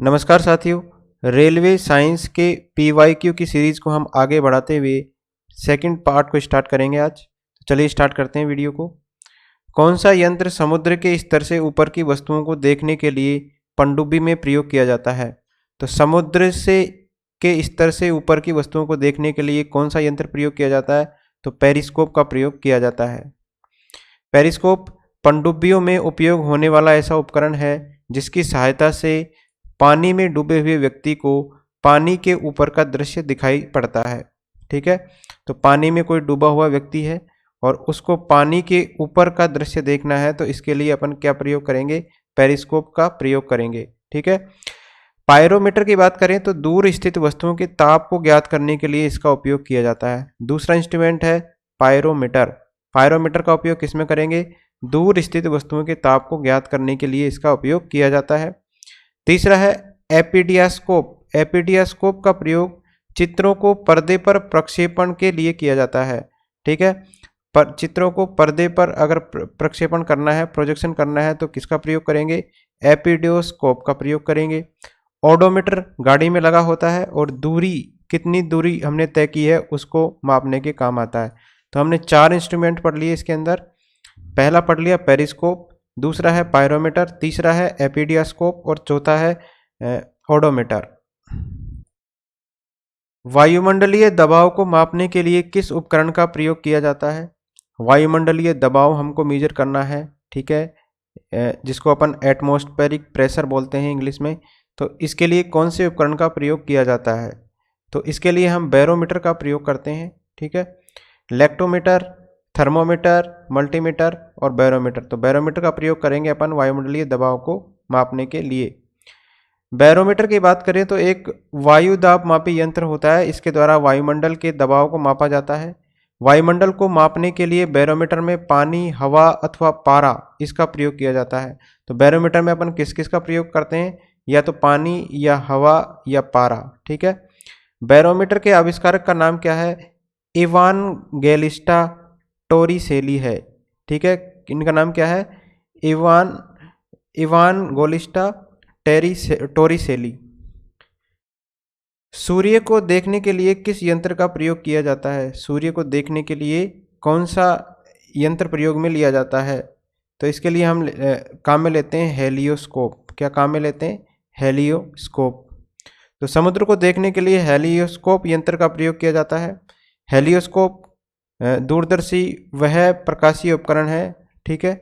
नमस्कार साथियों, railway science के PYQ की सीरीज को हम आगे बढ़ाते हुए सेकंड पार्ट को स्टार्ट करेंगे आज। तो चलिए स्टार्ट करते हैं वीडियो को। कौन सा यंत्र समुद्र के स्तर से ऊपर की वस्तुओं को देखने के लिए पनडुब्बी में प्रयोग किया जाता है? तो समुद्र से के स्तर से ऊपर की वस्तुओं को देखने के लिए कौन सा यंत्र प्रयोग किया जाता है? तो पेरिस्कोप का प्रयोग किया जाता है। पेरिस्कोप पनडुब्बियों में उपयोग होने वाला ऐसा उपकरण है जिसकी सहायता से पानी में डूबे हुए व्यक्ति को पानी के ऊपर का दृश्य दिखाई पड़ता है। ठीक है, तो पानी में कोई डूबा हुआ व्यक्ति है और उसको पानी के ऊपर का दृश्य देखना है, तो इसके लिए अपन क्या प्रयोग करेंगे? पेरिस्कोप का प्रयोग करेंगे। ठीक है। पायरोमीटर की बात करें तो दूर स्थित वस्तुओं के ताप को ज्ञात करने के लिए इसका उपयोग किया जाता है। दूसरा इंस्ट्रूमेंट है पायरोमीटर। पायरोमीटर का उपयोग किसमें करेंगे? दूर स्थित वस्तुओं के ताप को ज्ञात करने के लिए इसका उपयोग किया जाता है। तीसरा है एपिडियास्कोप। एपिडियास्कोप का प्रयोग चित्रों को पर्दे पर प्रक्षेपण के लिए किया जाता है। ठीक है, पर चित्रों को पर्दे पर अगर प्रक्षेपण करना है, प्रोजेक्शन करना है, तो किसका प्रयोग करेंगे? एपिडियोस्कोप का प्रयोग करेंगे। ओडोमीटर गाड़ी में लगा होता है और दूरी, कितनी दूरी हमने तय की है उसको मापने के काम आता है। तो हमने 4 इंस्ट्रूमेंट पढ़ लिए इसके अंदर। पहला पढ़ लिया पेरिस्कोप, दूसरा है पायरोमीटर, तीसरा है एपिडियास्कोप और चौथा है ओडोमीटर। वायुमंडलीय दबाव को मापने के लिए किस उपकरण का प्रयोग किया जाता है? वायुमंडलीय दबाव हमको मेजर करना है। ठीक है, जिसको अपन एटमॉस्फेरिक प्रेशर बोलते हैं इंग्लिश में। तो इसके लिए कौन से उपकरण का प्रयोग किया जाता है? तो इसके लिए हम बैरोमीटर का प्रयोग करते हैं। ठीक है, लेक्टोमीटर, थर्मोमीटर, मल्टीमीटर और बैरोमीटर। तो बैरोमीटर का प्रयोग करेंगे अपन वायुमंडलीय दबाव को मापने के लिए। बैरोमीटर की बात करें तो एक वायु दाब मापी यंत्र होता है। इसके द्वारा वायुमंडल के दबाव को मापा जाता है। वायुमंडल को मापने के लिए बैरोमीटर में पानी, हवा अथवा पारा, इसका प्रयोग किया जाता है। तो बैरोमीटर में अपन किस किस का प्रयोग करते हैं? या तो पानी, या हवा, या पारा। ठीक है। बैरोमीटर के आविष्कारक का नाम क्या है? इवानगेलिस्टा टोरिसेली है। ठीक है, इनका नाम क्या है? इवानगेलिस्टा टोरिसेली। सूर्य को देखने के लिए किस यंत्र का प्रयोग किया जाता है? सूर्य को देखने के लिए कौन सा यंत्र प्रयोग में लिया जाता है? तो इसके लिए हम काम में लेते हैं हेलियोस्कोप। क्या काम में लेते हैं? हेलियोस्कोप। तो समुद्र को देखने के लिए हेलियोस्कोप यंत्र का प्रयोग किया जाता है। हेलियोस्कोप दूरदर्शी वह प्रकाशीय उपकरण है, ठीक है,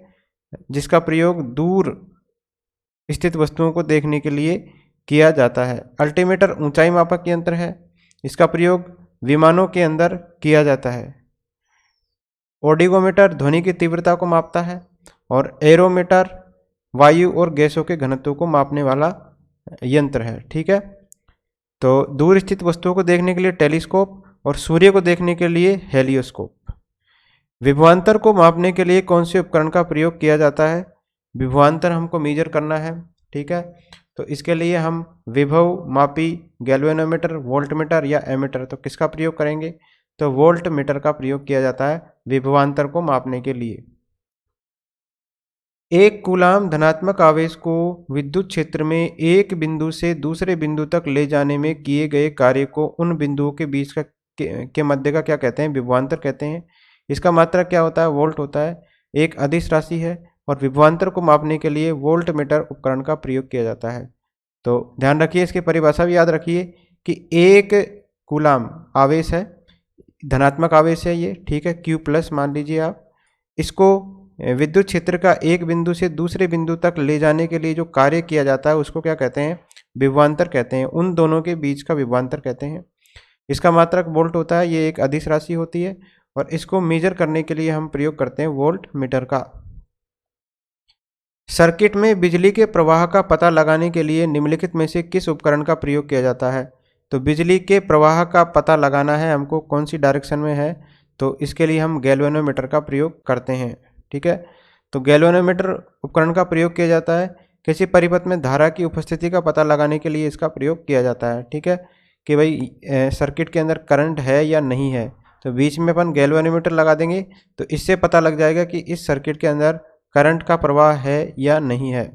जिसका प्रयोग दूर स्थित वस्तुओं को देखने के लिए किया जाता है। अल्टीमीटर ऊंचाई मापक यंत्र है। इसका प्रयोग विमानों के अंदर किया जाता है। ओडिगोमीटर ध्वनि की तीव्रता को मापता है और एरोमीटर वायु और गैसों के घनत्व को मापने वाला यंत्र है। ठीक है, तो दूर स्थित वस्तुओं को देखने के लिए टेलीस्कोप और सूर्य को देखने के लिए हेलियोस्कोप। विभवांतर को मापने के लिए कौन से उपकरण का प्रयोग किया जाता है? विभवांतर हमको मेजर करना है। ठीक है, तो इसके लिए हम विभव मापी गैल्वेनोमीटर, वोल्टमीटर या एमीटर, तो किसका प्रयोग करेंगे? तो वोल्टमीटर का प्रयोग किया जाता है विभवांतर को मापने के लिए। एक कूलाम धनात्मक आवेश को विद्युत क्षेत्र में एक बिंदु से दूसरे बिंदु तक ले जाने में किए गए कार्य को उन बिंदुओं के बीच के मध्य का क्या कहते हैं? विभवांतर कहते हैं। इसका मात्रक क्या होता है? वोल्ट होता है। एक अदिश राशि है और विभवांतर को मापने के लिए वोल्टमीटर उपकरण का प्रयोग किया जाता है। तो ध्यान रखिए, इसकी परिभाषा भी याद रखिए कि एक कूलाम आवेश है, धनात्मक आवेश है ये, ठीक है, Q+ मान लीजिए आप। इसको विद्युत क्षेत्र का एक बिंदु से दूसरे बिंदु तक ले जाने के लिए जो कार्य किया जाता है उसको क्या कहते हैं? विभवांतर कहते हैं। उन दोनों के बीच का विभवांतर कहते हैं। इसका मात्रक वोल्ट होता है। ये एक अदिश राशि होती है और इसको मेजर करने के लिए हम प्रयोग करते हैं वोल्ट मीटर का। सर्किट में बिजली के प्रवाह का पता लगाने के लिए निम्नलिखित में से किस उपकरण का प्रयोग किया जाता है? तो बिजली के प्रवाह का पता लगाना है हमको, कौन सी डायरेक्शन में है, तो इसके लिए हम गैल्वेनोमीटर का प्रयोग करते हैं। ठीक है, तो गैल्वेनोमीटर उपकरण का प्रयोग किया जाता है किसी परिपथ में धारा की उपस्थिति का पता लगाने के लिए इसका प्रयोग किया जाता है। ठीक है, कि भाई सर्किट के अंदर करंट है या नहीं है, तो बीच में अपन गैल्वेनोमीटर लगा देंगे तो इससे पता लग जाएगा कि इस सर्किट के अंदर करंट का प्रवाह है या नहीं है।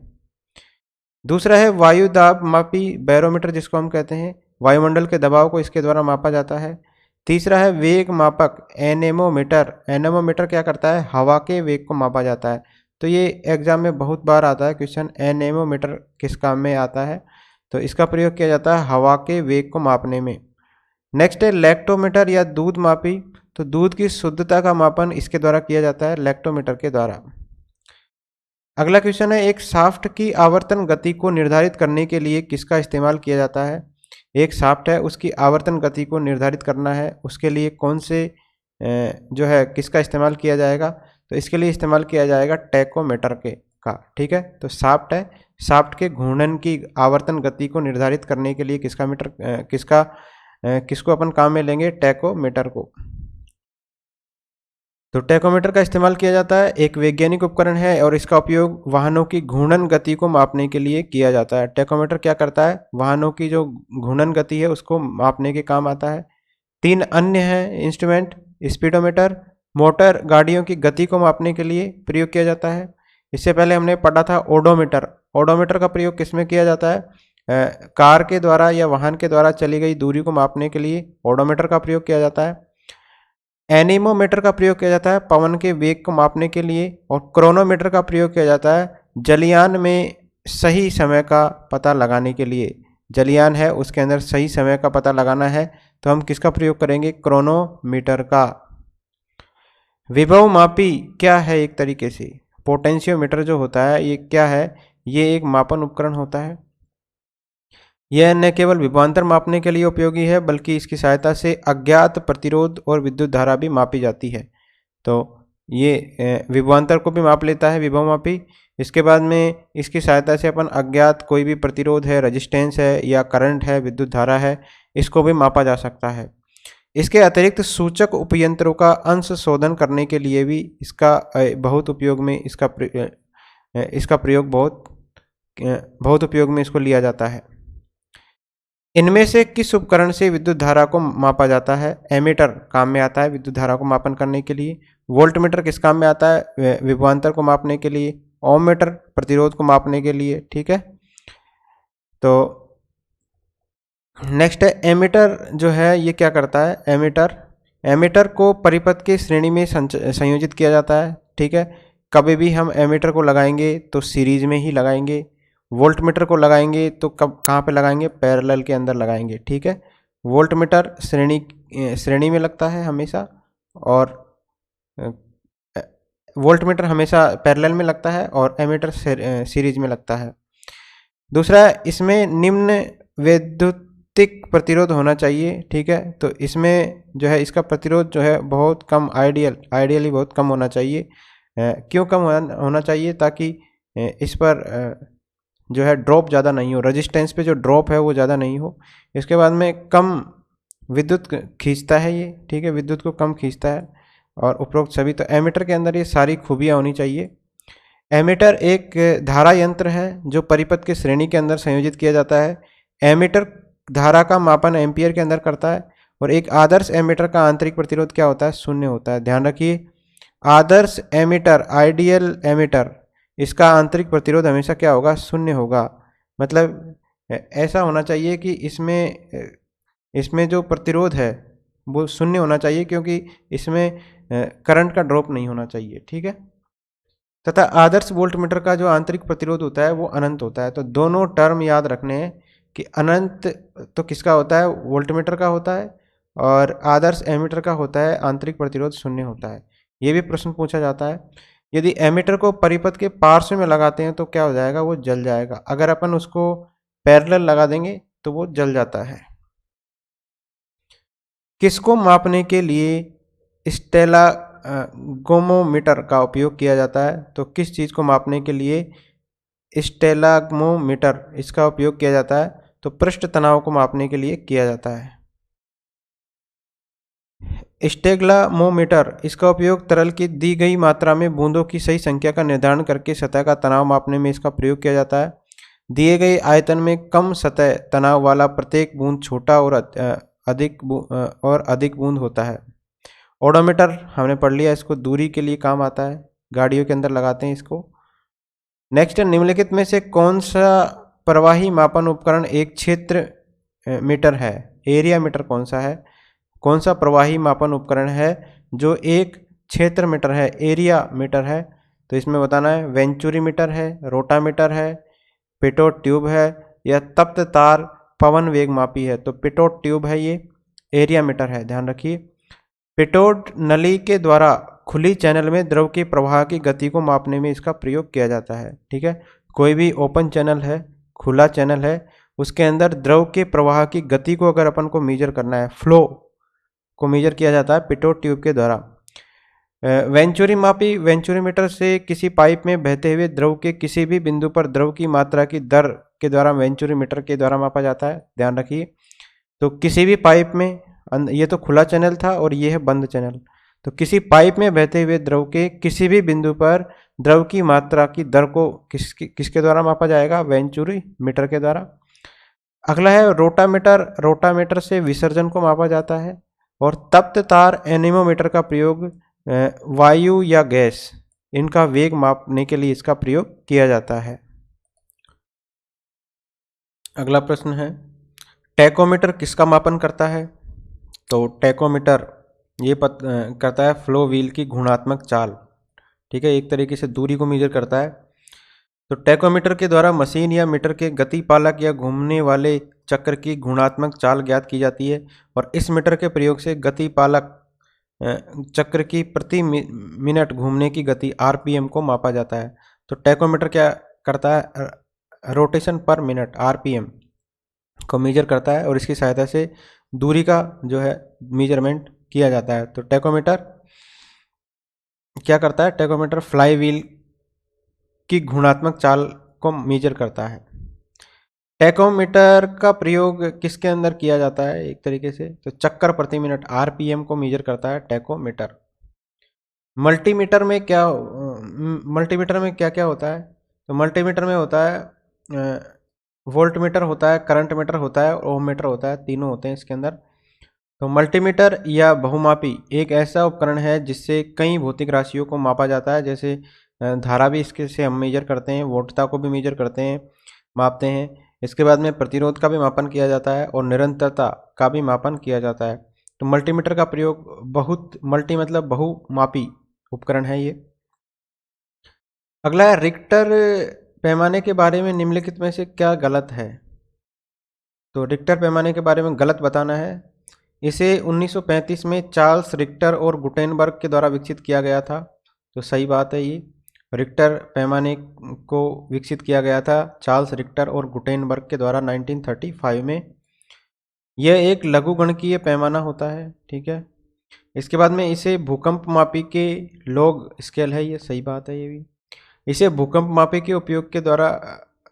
दूसरा है वायु दाब मापी बैरोमीटर, जिसको हम कहते हैं, वायुमंडल के दबाव को इसके द्वारा मापा जाता है। तीसरा है वेग मापक एनेमोमीटर। एनेमोमीटर क्या करता है, हवा के वेग को मापा जाता है। तो ये एग्जाम में बहुत बार आता है क्वेश्चन, एनेमोमीटर किस काम में आता है, तो इसका प्रयोग किया जाता है हवा के वेग को मापने में। नेक्स्ट है लैक्टोमीटर या दूध मापी। तो दूध की शुद्धता का मापन इसके द्वारा किया जाता है, लैक्टोमीटर के द्वारा। अगला क्वेश्चन है एक शाफ्ट की आवर्तन गति को निर्धारित करने के लिए किसका इस्तेमाल किया जाता है। एक शाफ्ट है, उसकी आवर्तन गति को निर्धारित करना है, उसके लिए कौन से जो है किसका इस्तेमाल किया जाएगा, तो इसके लिए इस्तेमाल किया जाएगा टैकोमीटर के का। ठीक है, तो शाफ्ट है, शाफ्ट के घूर्णन की आवर्तन गति को निर्धारित करने के लिए किसको अपन काम में लेंगे, टैकोमीटर को। तो टैकोमीटर का इस्तेमाल किया जाता है, एक वैज्ञानिक उपकरण है और इसका उपयोग वाहनों की घूर्णन गति को मापने के लिए किया जाता है। टैकोमीटर क्या करता है, वाहनों की जो घूर्णन गति है उसको मापने के काम आता है। 3 अन्य हैं इंस्ट्रूमेंट, स्पीडोमीटर मोटर गाड़ियों की गति को मापने के लिए प्रयोग किया जाता है। इससे पहले हमने पढ़ा था ओडोमीटर। ओडोमीटर का प्रयोग किस में किया जाता है, कार के द्वारा या वाहन के द्वारा चली गई दूरी को मापने के लिए ओडोमीटर का प्रयोग किया जाता है। एनीमोमीटर का प्रयोग किया जाता है पवन के वेग को मापने के लिए, और क्रोनोमीटर का प्रयोग किया जाता है जलयान में सही समय का पता लगाने के लिए। जलयान है उसके अंदर सही समय का पता लगाना है, तो हम किसका प्रयोग करेंगे, क्रोनोमीटर का। विभव मापी क्या है, एक तरीके से पोटेंशियोमीटर जो होता है ये क्या है, ये एक मापन उपकरण होता है। यह न केवल विभवांतर मापने के लिए उपयोगी है बल्कि इसकी सहायता से अज्ञात प्रतिरोध और विद्युत धारा भी मापी जाती है। तो ये विभवांतर को भी माप लेता है विभव मापी। इसके बाद में इसकी सहायता से अपन अज्ञात कोई भी प्रतिरोध है, रेजिस्टेंस है या करंट है, विद्युत धारा है, इसको भी मापा जा सकता है। इसके अतिरिक्त सूचक उपयंत्रों का अंश शोधन करने के लिए भी इसका बहुत उपयोग में इसका प्रयोग बहुत उपयोग में इसको लिया जाता है। इनमें से किस उपकरण से विद्युत धारा को मापा जाता है, एमीटर काम में आता है विद्युत धारा को मापन करने के लिए। वोल्टमीटर किस काम में आता है, विभवांतर को मापने के लिए। ओम मीटर प्रतिरोध को मापने के लिए। ठीक है, तो नेक्स्ट है एमीटर जो है ये क्या करता है, एमीटर को परिपथ के श्रेणी में संयोजित किया जाता है। ठीक है, कभी भी हम एमीटर को लगाएंगे तो सीरीज में ही लगाएंगे, वोल्टमीटर को लगाएंगे तो कहाँ पे लगाएंगे, पैरेलल के अंदर लगाएंगे। ठीक है, वोल्टमीटर श्रेणी में लगता है हमेशा, और वोल्टमीटर हमेशा पैरेलल में लगता है और एमीटर सीरीज में लगता है। दूसरा, इसमें निम्न वैद्युतिक प्रतिरोध होना चाहिए। ठीक है, तो इसमें जो है इसका प्रतिरोध जो है बहुत कम, आइडियली बहुत कम होना चाहिए। क्यों कम होना चाहिए, ताकि इस पर जो है ड्रॉप ज़्यादा नहीं हो, रेजिस्टेंस पे जो ड्रॉप है वो ज़्यादा नहीं हो। इसके बाद में कम विद्युत खींचता है ये। ठीक है, विद्युत को कम खींचता है और उपरोक्त सभी। तो एमीटर के अंदर ये सारी खूबियाँ होनी चाहिए। एमीटर एक धारा यंत्र है जो परिपथ के श्रेणी के अंदर संयोजित किया जाता है। एमीटर धारा का मापन एम्पियर के अंदर करता है, और एक आदर्श एमीटर का आंतरिक प्रतिरोध क्या होता है, 0 होता है। ध्यान रखिए, आदर्श एमीटर, आइडियल एमीटर, इसका आंतरिक प्रतिरोध हमेशा क्या होगा, 0 होगा। मतलब ऐसा होना चाहिए कि इसमें जो प्रतिरोध है वो 0 होना चाहिए, क्योंकि इसमें करंट का ड्रॉप नहीं होना चाहिए। ठीक है, तथा आदर्श वोल्टमीटर का जो आंतरिक प्रतिरोध होता है वो अनंत होता है। तो दोनों टर्म याद रखने हैं कि अनंत तो किसका होता है, वोल्टमीटर का होता है, और आदर्श एमीटर का होता है आंतरिक प्रतिरोध 0 होता है। ये भी प्रश्न पूछा जाता है। यदि एमीटर को परिपथ के पार्श्व में लगाते हैं तो क्या हो जाएगा, वो जल जाएगा। अगर अपन उसको पैरेलल लगा देंगे तो वो जल जाता है। किसको मापने के लिए स्टेलागोमीटर का उपयोग किया जाता है, तो किस चीज़ को मापने के लिए स्टेलागोमीटर इसका उपयोग किया जाता है, तो पृष्ठ तनाव को मापने के लिए किया जाता है। स्टेगलामोमीटर इसका उपयोग तरल की दी गई मात्रा में बूंदों की सही संख्या का निर्धारण करके सतह का तनाव मापने में इसका प्रयोग किया जाता है। दिए गए आयतन में कम सतह तनाव वाला प्रत्येक बूंद छोटा और अधिक बूंद होता है। ओडोमीटर हमने पढ़ लिया, इसको दूरी के लिए काम आता है, गाड़ियों के अंदर लगाते हैं इसको। नेक्स्ट, निम्नलिखित में से कौन सा प्रवाही मापन उपकरण एक क्षेत्र मीटर है? एरिया मीटर कौन सा है? कौन सा प्रवाही मापन उपकरण है जो एक क्षेत्र मीटर है, एरिया मीटर है? तो इसमें बताना है वेंचुरी मीटर है, रोटामीटर है, पिटोट ट्यूब है या तप्त तार पवन वेग मापी है। तो पिटोट ट्यूब है, ये एरिया मीटर है, ध्यान रखिए। पिटोट नली के द्वारा खुली चैनल में द्रव के प्रवाह की गति को मापने में इसका प्रयोग किया जाता है। ठीक है, कोई भी ओपन चैनल है, खुला चैनल है, उसके अंदर द्रव के प्रवाह की गति को अगर अपन को मेजर करना है, फ्लो को मेजर किया जाता है पिटोट ट्यूब के द्वारा। वेंचुरी मापी वेंचुरीमीटर से किसी पाइप में बहते हुए द्रव के किसी भी बिंदु पर द्रव की मात्रा की दर के द्वारा वेंचुरीमीटर के द्वारा मापा जाता है, ध्यान रखिए। तो किसी भी पाइप में, ये तो खुला चैनल था और ये है बंद चैनल, तो किसी पाइप में बहते हुए द्रव के किसी भी बिंदु पर द्रव की मात्रा की दर को किसके द्वारा मापा जाएगा? वेंचुरी मीटर के द्वारा। अगला है रोटामीटर। रोटामीटर से विसर्जन को मापा जाता है। और तप्त तार एनीमोमीटर का प्रयोग वायु या गैस, इनका वेग मापने के लिए इसका प्रयोग किया जाता है। अगला प्रश्न है टैकोमीटर किसका मापन करता है? तो टैकोमीटर ये करता है फ्लो व्हील की गुणात्मक चाल। ठीक है, एक तरीके से दूरी को मेजर करता है। तो टैकोमीटर के द्वारा मशीन या मीटर के गति पालक या घूमने वाले चक्र की गुणात्मक चाल ज्ञात की जाती है और इस मीटर के प्रयोग से गति पालक चक्र की प्रति मिनट घूमने की गति आरपीएम को मापा जाता है। तो टैकोमीटर क्या करता है? रोटेशन पर मिनट आरपीएम को मेजर करता है और इसकी सहायता से दूरी का जो है मेजरमेंट किया जाता है। तो टैकोमीटर क्या करता है? टैकोमीटर फ्लाई व्हील की गुणात्मक चाल को मेजर करता है। टैकोमीटर का प्रयोग किसके अंदर किया जाता है? एक तरीके से तो चक्कर प्रति मिनट आरपीएम को मेजर करता है टैकोमीटर। मल्टीमीटर में क्या क्या होता है? तो मल्टीमीटर में होता है वोल्ट मीटर होता है, करंट मीटर होता है, ओम मीटर होता है, तीनों होते हैं इसके अंदर। तो मल्टीमीटर या बहुमापी एक ऐसा उपकरण है जिससे कई भौतिक राशियों को मापा जाता है, जैसे धारा भी इसके से हम मेजर करते हैं, वोल्टता को भी मेजर करते हैं, मापते हैं। इसके बाद में प्रतिरोध का भी मापन किया जाता है और निरंतरता का भी मापन किया जाता है। तो मल्टीमीटर का प्रयोग मल्टी मतलब बहुमापी उपकरण है ये। अगला है रिक्टर पैमाने के बारे में निम्नलिखित में से क्या गलत है? तो रिक्टर पैमाने के बारे में गलत बताना है। इसे 1935 में चार्ल्स रिक्टर और गुटेनबर्ग के द्वारा विकसित किया गया था। तो सही बात है, ये रिक्टर पैमाने को विकसित किया गया था चार्ल्स रिक्टर और गुटेनबर्ग के द्वारा 1935 में। यह एक लघुगणकीय पैमाना होता है। ठीक है, इसके बाद में इसे भूकंप मापी के लॉग स्केल है, ये सही बात है। ये भी इसे भूकंप मापी के उपयोग के द्वारा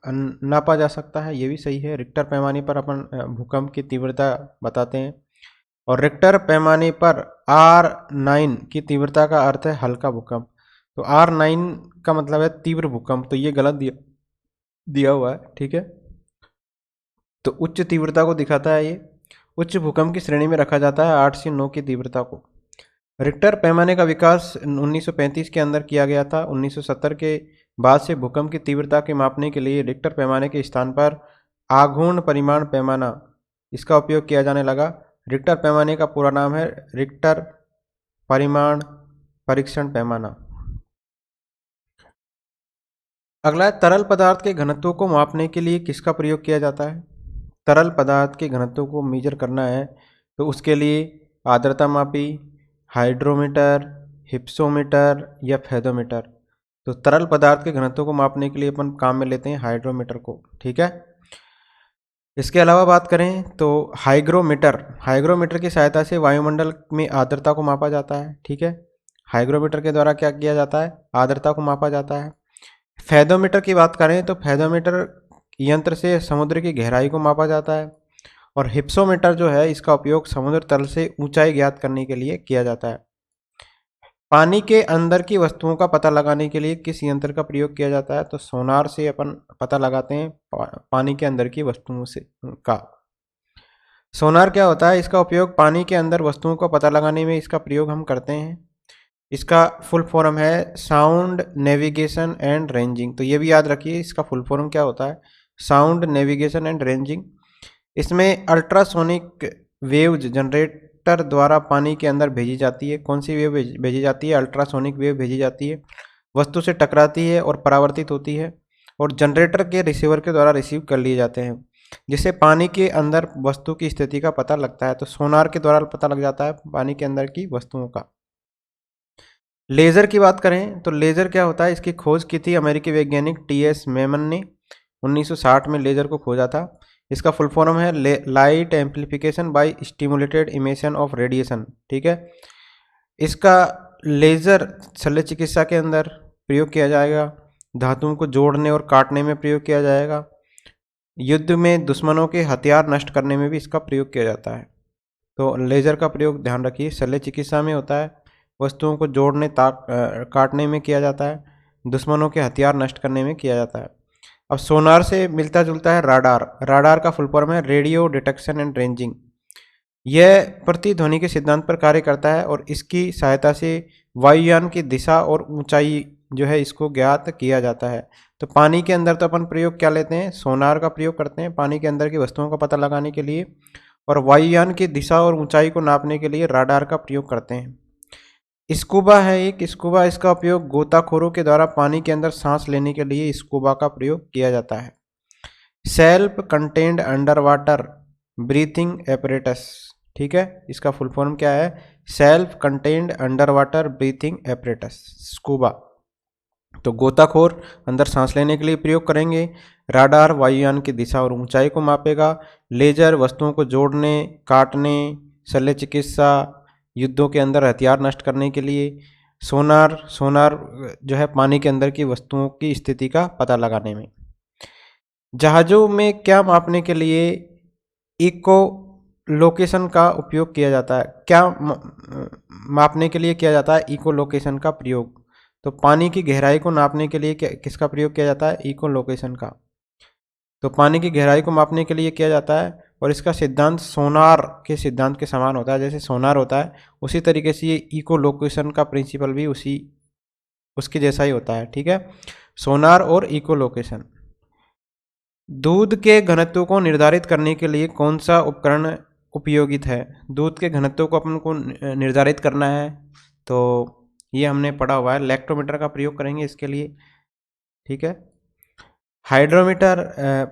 नापा जा सकता है, ये भी सही है। रिक्टर पैमाने पर अपन भूकंप की तीव्रता बताते हैं और रिक्टर पैमाने पर R9 की तीव्रता का अर्थ है हल्का भूकंप। तो R9 का मतलब है तीव्र भूकंप, तो ये गलत दिया हुआ है। ठीक है, तो उच्च तीव्रता को दिखाता है, ये उच्च भूकंप की श्रेणी में रखा जाता है 8 से 9 की तीव्रता को। रिक्टर पैमाने का विकास 1935 के अंदर किया गया था। 1970 के बाद से भूकंप की तीव्रता के मापने के लिए रिक्टर पैमाने के स्थान पर आघूर्ण परिमाण पैमाना इसका उपयोग किया जाने लगा। रिक्टर पैमाने का पूरा नाम है रिक्टर परिमाण परीक्षण पैमाना। अगला है तरल पदार्थ के घनत्व को मापने के लिए किसका प्रयोग किया जाता है? तरल पदार्थ के घनत्व को मेजर करना है तो उसके लिए आर्द्रता मापी, हाइड्रोमीटर, हिप्सोमीटर या फेदोमीटर। तो तरल पदार्थ के घनत्व को मापने के लिए अपन काम में लेते हैं हाइड्रोमीटर को। ठीक है, इसके अलावा बात करें तो हाइग्रोमीटर की सहायता से वायुमंडल में आर्द्रता को मापा जाता है। ठीक है, हाइग्रोमीटर के द्वारा क्या किया जाता है? आर्द्रता को मापा जाता है। फेदोमीटर की बात करें तो फेदोमीटर यंत्र से समुद्र की गहराई को मापा जाता है और हिप्सोमीटर जो है इसका उपयोग समुद्र तल से ऊंचाई ज्ञात करने के लिए किया जाता है। पानी के अंदर की वस्तुओं का पता लगाने के लिए किस यंत्र का प्रयोग किया जाता है? तो सोनार से अपन पता लगाते हैं पानी के अंदर की वस्तुओं से का। सोनार क्या होता है? इसका उपयोग पानी के अंदर वस्तुओं का पता लगाने में इसका प्रयोग हम करते हैं। इसका फुल फॉर्म है साउंड नेविगेशन एंड रेंजिंग। तो ये भी याद रखिए, इसका फुल फॉर्म क्या होता है? Sound, navigation and ranging. इसमें अल्ट्रासोनिक वेव्स जनरेटर द्वारा पानी के अंदर भेजी जाती है। कौन सी वेव भेजी जाती है? अल्ट्रासोनिक वेव भेजी जाती है, वस्तु से टकराती है और परावर्तित होती है और जनरेटर के रिसीवर के द्वारा रिसीव कर लिए जाते हैं, जिससे पानी के अंदर वस्तु की स्थिति का पता लगता है। तो सोनार के द्वारा पता लग जाता है पानी के अंदर की वस्तुओं का। लेज़र की बात करें तो लेज़र क्या होता है? इसकी खोज की थी अमेरिकी वैज्ञानिक टी.एस. मेमन ने 1960 में लेज़र को खोजा था। इसका फुल फॉर्म है light amplification by stimulated emission of radiation. ठीक है, इसका लेज़र शल्य चिकित्सा के अंदर प्रयोग किया जाएगा, धातुओं को जोड़ने और काटने में प्रयोग किया जाएगा, युद्ध में दुश्मनों के हथियार नष्ट करने में भी इसका प्रयोग किया जाता है। तो लेज़र का प्रयोग ध्यान रखिए, शल्य चिकित्सा में होता है, वस्तुओं को जोड़ने काटने में किया जाता है, दुश्मनों के हथियार नष्ट करने में किया जाता है। अब सोनार से मिलता जुलता है राडार। राडार का फुल फॉर्म है रेडियो डिटेक्शन एंड रेंजिंग। यह प्रतिध्वनि के सिद्धांत पर कार्य करता है और इसकी सहायता से वायुयान की दिशा और ऊंचाई जो है इसको ज्ञात किया जाता है। तो पानी के अंदर तो अपन प्रयोग क्या लेते हैं? सोनार का प्रयोग करते हैं पानी के अंदर की वस्तुओं का पता लगाने के लिए, और वायुयान की दिशा और ऊंचाई को नापने के लिए राडार का प्रयोग करते हैं। स्कूबा है एक, स्कूबा इसका उपयोग गोताखोरों के द्वारा पानी के अंदर सांस लेने के लिए स्कूबा का प्रयोग किया जाता है। Self contained under water breathing apparatus. ठीक है, इसका फुल फॉर्म क्या है? Self contained under water breathing apparatus, scuba. तो गोताखोर अंदर सांस लेने के लिए प्रयोग करेंगे, राडार वायुयान की दिशा और ऊंचाई को मापेगा, लेजर वस्तुओं को जोड़ने काटने, शल्य चिकित्सा, युद्धों के अंदर हथियार नष्ट करने के लिए, सोनार जो है पानी के अंदर की वस्तुओं की स्थिति का पता लगाने में। जहाज़ों में क्या मापने के लिए इको लोकेशन का उपयोग किया जाता है? क्या मापने के लिए किया जाता है इको लोकेशन का प्रयोग? तो पानी की गहराई को नापने के लिए किसका प्रयोग किया जाता है? इको लोकेशन का। तो पानी की गहराई को मापने के लिए किया जाता है और इसका सिद्धांत सोनार के सिद्धांत के समान होता है। जैसे सोनार होता है उसी तरीके से ये इको लोकेशन का प्रिंसिपल भी उसके जैसा ही होता है। ठीक है, सोनार और इको लोकेशन। दूध के घनत्व को निर्धारित करने के लिए कौन सा उपकरण उपयोगित है? दूध के घनत्व को अपन को निर्धारित करना है तो ये हमने पढ़ा हुआ है, लैक्टोमीटर का प्रयोग करेंगे इसके लिए। ठीक है, हाइड्रोमीटर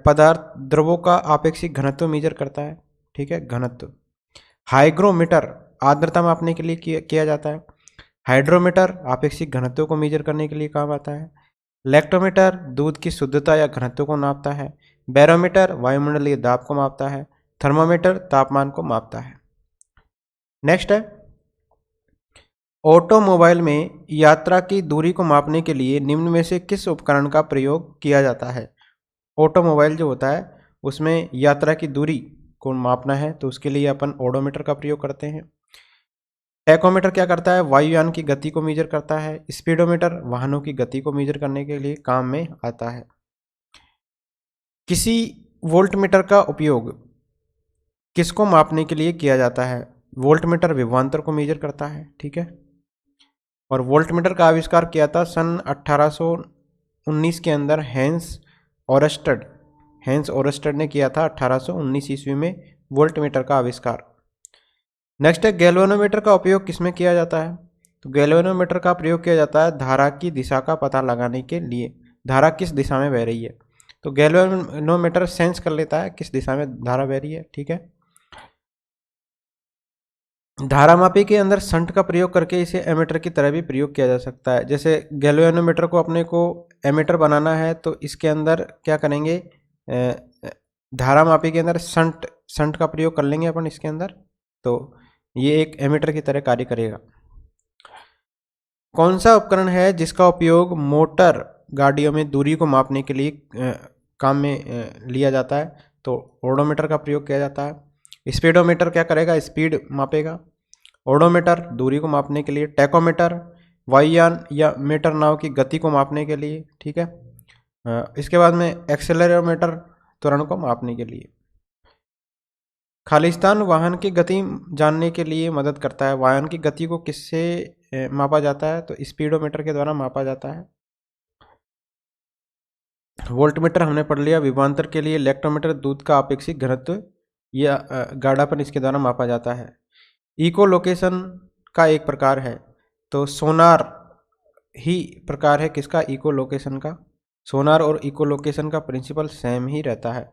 पदार्थ द्रवों का आपेक्षिक घनत्व मेजर करता है। ठीक है, घनत्व। हाइग्रोमीटर आर्द्रता मापने के लिए किया जाता है। हाइड्रोमीटर आपेक्षिक घनत्व को मेजर करने के लिए काम आता है। लैक्टोमीटर दूध की शुद्धता या घनत्व को नापता है। बैरोमीटर वायुमंडलीय दाब को मापता है। थर्मामीटर तापमान को मापता है। नेक्स्ट है, ऑटोमोबाइल में यात्रा की दूरी को मापने के लिए निम्न में से किस उपकरण का प्रयोग किया जाता है? ऑटोमोबाइल जो होता है उसमें यात्रा की दूरी को मापना है तो उसके लिए अपन ओडोमीटर का प्रयोग करते हैं। टैकोमीटर क्या करता है? वायुयान की गति को मेजर करता है। स्पीडोमीटर वाहनों की गति को मेजर करने के लिए काम में आता है। किसी वोल्टमीटर का उपयोग किसको मापने के लिए किया जाता है? वोल्टमीटर विभवांतर को मेजर करता है। ठीक है, और वोल्टमीटर का आविष्कार किया था सन 1819 के अंदर हैंस ओरस्टेड ने किया था 1819 ईस्वी में वोल्टमीटर का आविष्कार। नेक्स्ट है, गैल्वेनोमीटर का उपयोग किसमें किया जाता है? तो गैल्वेनोमीटर का प्रयोग किया जाता है धारा की दिशा का पता लगाने के लिए, धारा किस दिशा में बह रही है। तो गैल्वेनोमीटर सेंस कर लेता है किस दिशा में धारा बह रही है। ठीक है, धारामापी के अंदर शंट का प्रयोग करके इसे एमीटर की तरह भी प्रयोग किया जा सकता है। जैसे गैल्वेनोमीटर को अपने को एमीटर बनाना है तो इसके अंदर क्या करेंगे, धारामापी के अंदर शंट का प्रयोग कर लेंगे अपन इसके अंदर, तो ये एक एमीटर की तरह कार्य करेगा। कौन सा उपकरण है जिसका उपयोग मोटर गाड़ियों में दूरी को मापने के लिए काम में लिया जाता है? तो ओडोमीटर का प्रयोग किया जाता है। स्पीडोमीटर क्या करेगा? स्पीड मापेगा। ओडोमीटर दूरी को मापने के लिए। टैकोमीटर वायुयान या मीटर नाव की गति को मापने के लिए। ठीक है, इसके बाद में एक्सेलेरोमीटर त्वरण को मापने के लिए। खालिस्तान वाहन की गति जानने के लिए मदद करता है। वाहन की गति को किससे मापा जाता है? तो स्पीडोमीटर के द्वारा मापा जाता है। वोल्टमीटर हमने पढ़ लिया। विभवांतर के लिए इलेक्ट्रोमीटर दूध का अपेक्षित घनत्व या गाढ़ापन इसके द्वारा मापा जाता है। इको लोकेशन का एक प्रकार है, तो सोनार ही प्रकार है किसका, इको लोकेशन का। सोनार और इको लोकेशन का प्रिंसिपल सेम ही रहता है।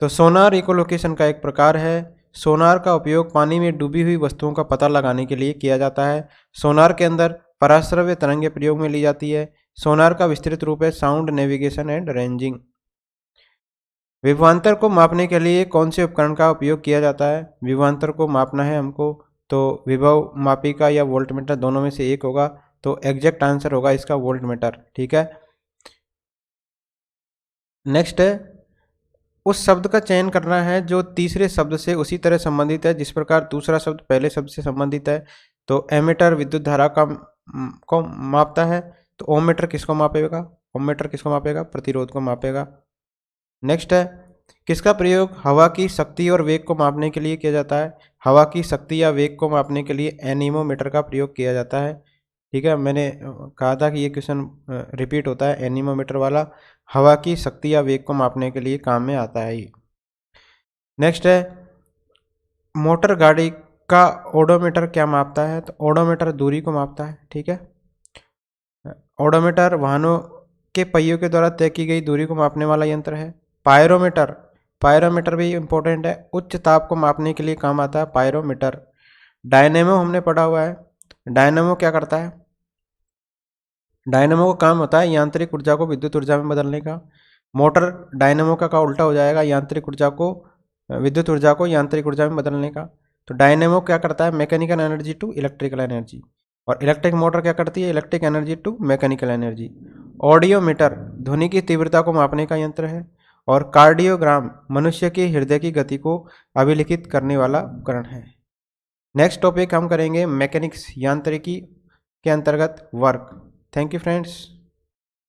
तो सोनार इको लोकेशन का एक प्रकार है। सोनार का उपयोग पानी में डूबी हुई वस्तुओं का पता लगाने के लिए किया जाता है। सोनार के अंदर पराश्रव्य तरंगें प्रयोग में ली जाती है। सोनार का विस्तृत रूप है साउंड नेविगेशन एंड रेंजिंग। विभवांतर को मापने के लिए कौन से उपकरण का उपयोग किया जाता है? विभवांतर को मापना है हमको तो विभव मापिका या वोल्टमीटर दोनों में से एक होगा, तो एग्जैक्ट आंसर होगा इसका वोल्टमीटर। ठीक है, नेक्स्ट है, उस शब्द का चयन करना है जो तीसरे शब्द से उसी तरह संबंधित है जिस प्रकार दूसरा शब्द पहले शब्द से संबंधित है। तो एमीटर विद्युत धारा का को मापता है, तो ओममीटर किसको मापेगा? ओममीटर किसको मापेगा? प्रतिरोध को मापेगा। नेक्स्ट है, किसका प्रयोग हवा की शक्ति और वेग को मापने के लिए किया जाता है? हवा की शक्ति या वेग को मापने के लिए एनीमोमीटर का प्रयोग किया जाता है। ठीक है, मैंने कहा था कि ये क्वेश्चन रिपीट होता है, एनीमोमीटर वाला। हवा की शक्ति या वेग को मापने के लिए काम में आता है ये। नेक्स्ट है, मोटर गाड़ी का ओडोमीटर क्या मापता है? तो ओडोमीटर दूरी को मापता है। ठीक है, ओडोमीटर वाहनों के पहियों के द्वारा तय की गई दूरी को मापने वाला यंत्र है। पायरोमीटर, पायरोमीटर भी इंपॉर्टेंट है, उच्च ताप को मापने के लिए काम आता है पायरोमीटर। डायनेमो हमने पढ़ा हुआ है। डायनेमो क्या करता है? डायनेमो का काम होता है यांत्रिक ऊर्जा को विद्युत ऊर्जा में बदलने का। मोटर डायनेमो का उल्टा हो जाएगा, यांत्रिक ऊर्जा को विद्युत ऊर्जा को यांत्रिक ऊर्जा में बदलने का। तो डायनेमो क्या करता है? Mechanical energy to electrical energy. और इलेक्ट्रिक मोटर क्या करती है? Electric energy to mechanical energy. Audiometer ध्वनि की तीव्रता को मापने का यंत्र है। और कार्डियोग्राम मनुष्य के हृदय की गति को अभिलिखित करने वाला उपकरण है। नेक्स्ट टॉपिक हम करेंगे मैकेनिक्स, यांत्रिकी के अंतर्गत वर्क। Thank you friends.